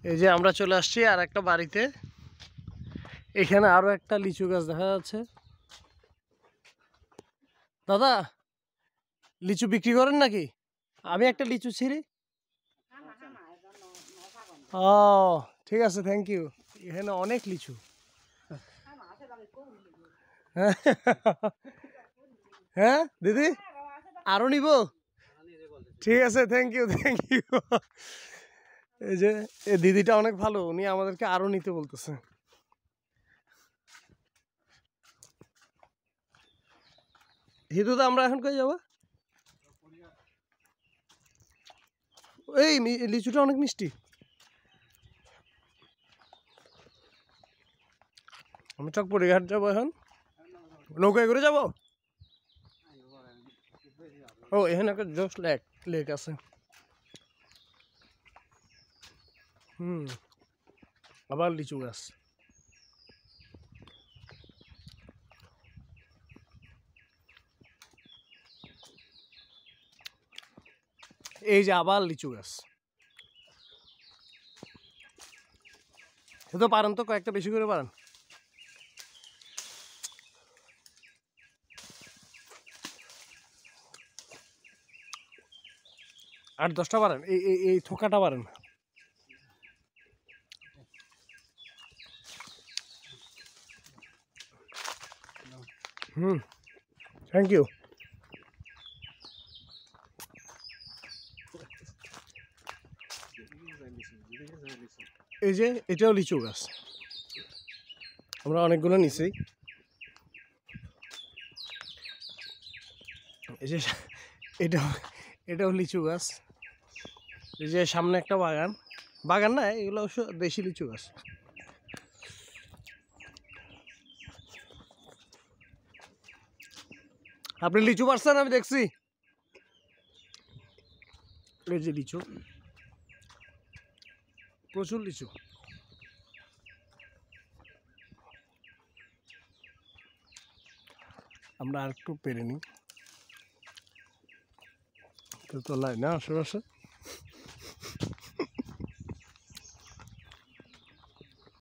এই যে আমরা চলে আসছি আর একটা বাড়িতে। এখানে আরো একটা লিচু গাছ দেখা যাচ্ছে। দাদা, লিচু বিক্রি করেন নাকি? আমি একটা লিচু ছিঁড়ি। ও ঠিক আছে, থ্যাংক ইউ। এখানে অনেক লিচু। হ্যাঁ দিদি, আরো নিব? ঠিক আছে, থ্যাংক ইউ থ্যাংক ইউ। এই যে এই দিদিটা অনেক ভালো, উনি আমাদেরকে আরো নিতে বলতেছে। হিদুদা, আমরা এখন কই যাবো? এই লিচুটা অনেক মিষ্টি। আমি চকপুরি ঘাট যাবো এখন, নৌকায় করে যাবো। ও এখানে একটা জোস লেক আছে। আবার লিচু গাছ। এই যে আবার লিচু গাছ। সে তো পারেন তো, কয়েকটা বেশি করে পারেন। আট 10টা পারেন, এই থোকাটা পারেন। Thank you. এই যে এটাও লিচু গাছ, আমরা অনেকগুলো নিছি। এই যে এটাও লিচু গাছ। এই যে সামনে একটা বাগান না, এগুলো অবশ্য দেশি লিচু গাছ। আপনি লিচু পারছেন, আমি দেখছি। এই যে লিচু, প্রচুর লিচু। আমরা আর একটু পেরে নিই, তো তোলায় না আশেপাশে।